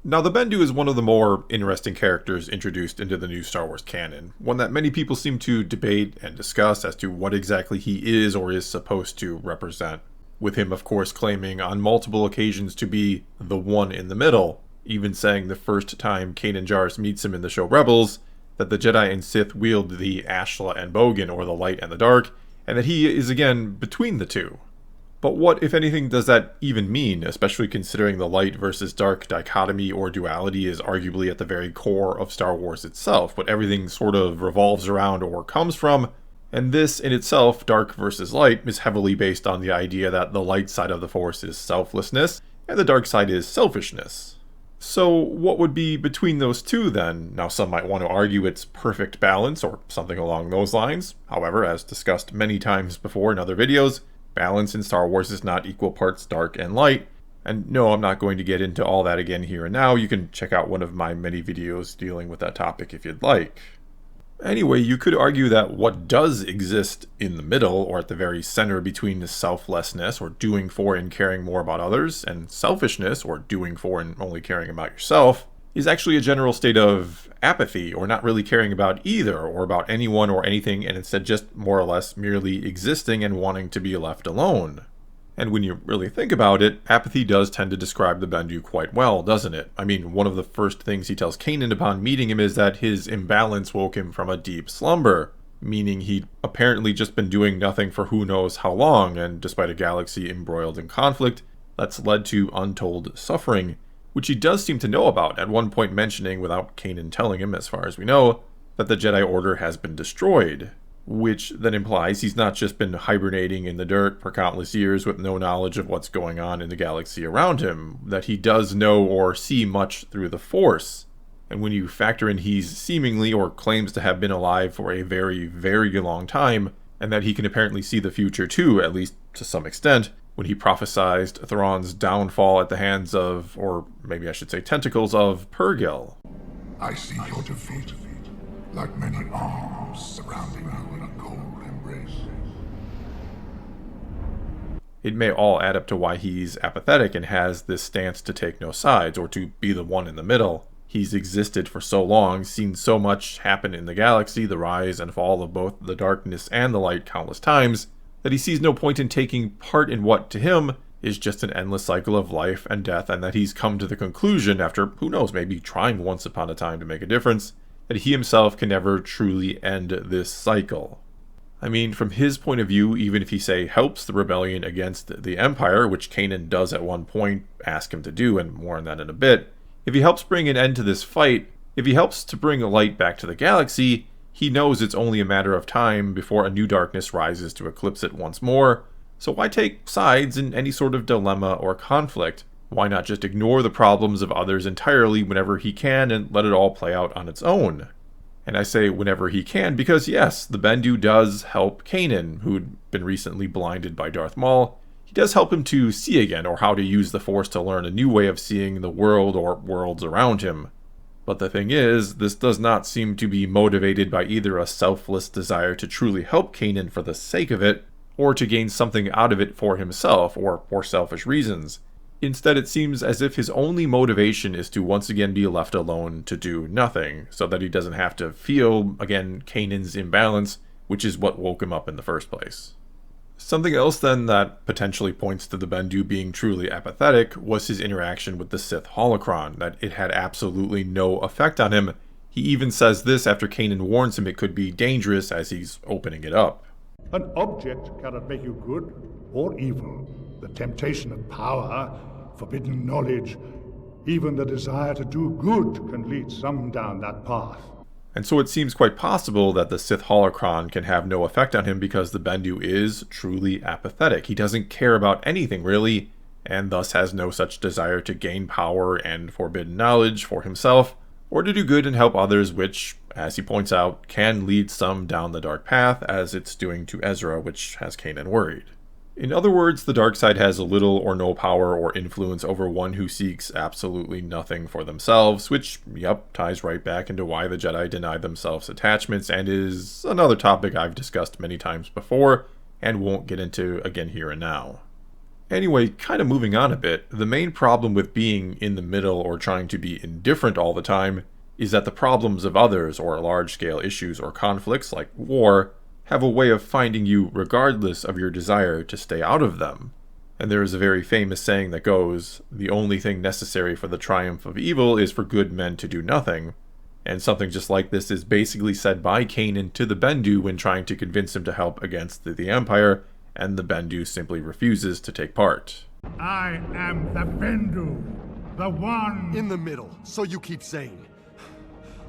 Now, the Bendu is one of the more interesting characters introduced into the new Star Wars canon, one that many people seem to debate and discuss as to what exactly he is or is supposed to represent, with him of course claiming on multiple occasions to be the one in the middle, even saying the first time Kanan Jarrus meets him in the show Rebels, that the Jedi and Sith wield the Ashla and Bogan, or the light and the dark, and that he is again between the two. But what, if anything, does that even mean, especially considering the light versus dark dichotomy or duality is arguably at the very core of Star Wars itself, what everything sort of revolves around or comes from, and this in itself, dark versus light, is heavily based on the idea that the light side of the Force is selflessness, and the dark side is selfishness. So what would be between those two then? Now some might want to argue it's perfect balance or something along those lines. However, as discussed many times before in other videos, balance in Star Wars is not equal parts dark and light. And no, I'm not going to get into all that again here and now. You can check out one of my many videos dealing with that topic if you'd like. Anyway, you could argue that what does exist in the middle, or at the very center between selflessness, or doing for and caring more about others, and selfishness, or doing for and only caring about yourself, is actually a general state of apathy, or not really caring about either, or about anyone or anything, and instead just more or less merely existing and wanting to be left alone. And when you really think about it, apathy does tend to describe the Bendu quite well, doesn't it? I mean, one of the first things he tells Kanan upon meeting him is that his imbalance woke him from a deep slumber, meaning he'd apparently just been doing nothing for who knows how long, and despite a galaxy embroiled in conflict, that's led to untold suffering, which he does seem to know about, at one point mentioning, without Kanan telling him as far as we know, that the Jedi Order has been destroyed. Which then implies he's not just been hibernating in the dirt for countless years with no knowledge of what's going on in the galaxy around him, that he does know or see much through the Force. And when you factor in he's seemingly or claims to have been alive for a very, very long time, and that he can apparently see the future too, at least to some extent, when he prophesized Thrawn's downfall at the hands of, or maybe I should say tentacles of, Purrgil. I see your defeat, like many arms surrounding you in a cold embrace. It may all add up to why he's apathetic and has this stance to take no sides, or to be the one in the middle. He's existed for so long, seen so much happen in the galaxy, the rise and fall of both the darkness and the light countless times, that he sees no point in taking part in what, to him, is just an endless cycle of life and death, and that he's come to the conclusion, after, who knows, maybe trying once upon a time to make a difference, that he himself can never truly end this cycle. I mean, from his point of view, even if he, say, helps the rebellion against the Empire, which Kanan does at one point ask him to do, and more on that in a bit, if he helps bring an end to this fight, if he helps to bring a light back to the galaxy, he knows it's only a matter of time before a new darkness rises to eclipse it once more, so why take sides in any sort of dilemma or conflict? Why not just ignore the problems of others entirely whenever he can and let it all play out on its own? And I say whenever he can because yes, the Bendu does help Kanan, who'd been recently blinded by Darth Maul. He does help him to see again, or how to use the Force to learn a new way of seeing the world or worlds around him. But the thing is, this does not seem to be motivated by either a selfless desire to truly help Kanan for the sake of it, or to gain something out of it for himself, or for selfish reasons. Instead, it seems as if his only motivation is to once again be left alone to do nothing, so that he doesn't have to feel, again, Kanan's imbalance, which is what woke him up in the first place. Something else then that potentially points to the Bendu being truly apathetic was his interaction with the Sith holocron, that it had absolutely no effect on him. He even says this after Kanan warns him it could be dangerous as he's opening it up. An object cannot make you good or evil. The temptation of power, forbidden knowledge, even the desire to do good can lead some down that path. And so it seems quite possible that the Sith holocron can have no effect on him because the Bendu is truly apathetic. He doesn't care about anything really, and thus has no such desire to gain power and forbidden knowledge for himself, or to do good and help others, which, as he points out, can lead some down the dark path, as it's doing to Ezra, which has Kanan worried. In other words, the dark side has little or no power or influence over one who seeks absolutely nothing for themselves, which, ties right back into why the Jedi denied themselves attachments, and is another topic I've discussed many times before, and won't get into again here and now. Anyway, kind of moving on a bit, the main problem with being in the middle or trying to be indifferent all the time is that the problems of others or large-scale issues or conflicts like war have a way of finding you regardless of your desire to stay out of them. And there is a very famous saying that goes, "The only thing necessary for the triumph of evil is for good men to do nothing." And something just like this is basically said by Kanan to the Bendu when trying to convince him to help against the Empire, and the Bendu simply refuses to take part. I am the Bendu, the one In the middle, so you keep saying.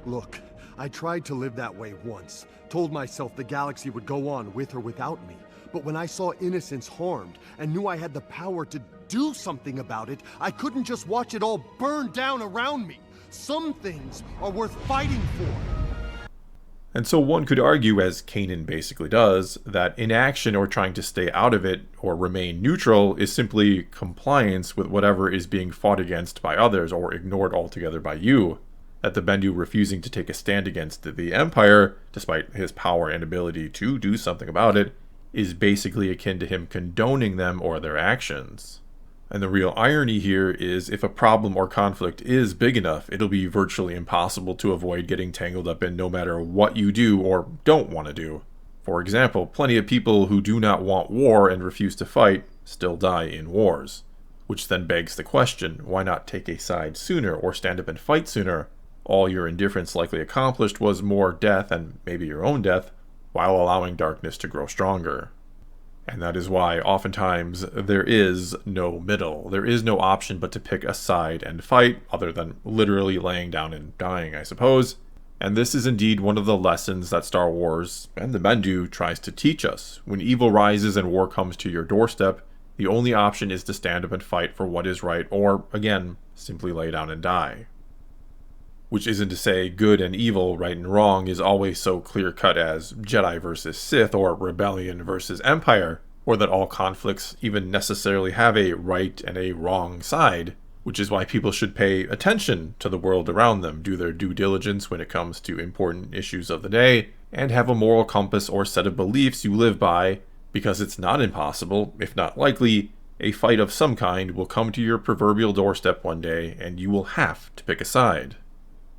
Look, I tried to live that way once. Told myself the galaxy would go on with or without me. But when I saw innocents harmed and knew I had the power to do something about it, I couldn't just watch it all burn down around me. Some things are worth fighting for. And so one could argue, as Kanan basically does, that inaction or trying to stay out of it or remain neutral is simply compliance with whatever is being fought against by others or ignored altogether by you. That the Bendu refusing to take a stand against the Empire, despite his power and ability to do something about it, is basically akin to him condoning them or their actions. And the real irony here is if a problem or conflict is big enough, it'll be virtually impossible to avoid getting tangled up in no matter what you do or don't want to do. For example, plenty of people who do not want war and refuse to fight still die in wars. Which then begs the question, why not take a side sooner or stand up and fight sooner? All your indifference likely accomplished was more death and maybe your own death, while allowing darkness to grow stronger. And that is why, oftentimes, there is no middle. There is no option but to pick a side and fight, other than literally laying down and dying, I suppose. And this is indeed one of the lessons that Star Wars, and the Bendu, tries to teach us. When evil rises and war comes to your doorstep, the only option is to stand up and fight for what is right, or, again, simply lay down and die. Which isn't to say good and evil, right and wrong, is always so clear-cut as Jedi versus Sith or rebellion versus Empire, or that all conflicts even necessarily have a right and a wrong side, which is why people should pay attention to the world around them, do their due diligence when it comes to important issues of the day, and have a moral compass or set of beliefs you live by, because it's not impossible, if not likely, a fight of some kind will come to your proverbial doorstep one day, and you will have to pick a side.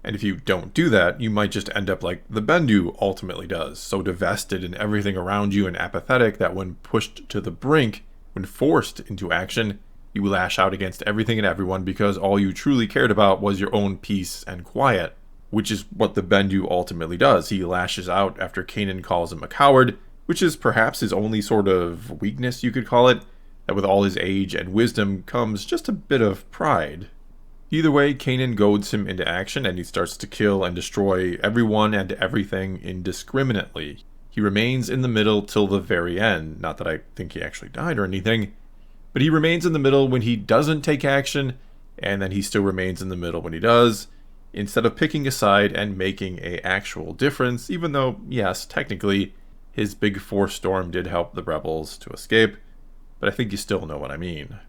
And if you don't do that, you might just end up like the Bendu ultimately does, so divested in everything around you and apathetic that when pushed to the brink, when forced into action, you lash out against everything and everyone because all you truly cared about was your own peace and quiet. Which is what the Bendu ultimately does. He lashes out after Kanan calls him a coward, which is perhaps his only sort of weakness, you could call it, that with all his age and wisdom comes just a bit of pride. Either way, Kanan goads him into action and he starts to kill and destroy everyone and everything indiscriminately. He remains in the middle till the very end. Not that I think he actually died or anything, but he remains in the middle when he doesn't take action, and then he still remains in the middle when he does, instead of picking a side and making an actual difference, even though, yes, technically, his big force storm did help the rebels to escape, but I think you still know what I mean.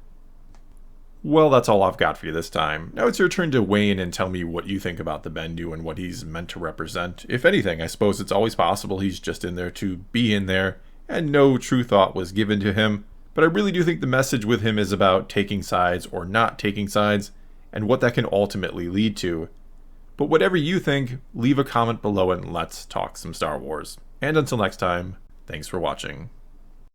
Well, that's all I've got for you this time. Now it's your turn to weigh in and tell me what you think about the Bendu and what he's meant to represent. If anything, I suppose it's always possible he's just in there to be in there, and no true thought was given to him. But I really do think the message with him is about taking sides or not taking sides, and what that can ultimately lead to. But whatever you think, leave a comment below and let's talk some Star Wars. And until next time, thanks for watching.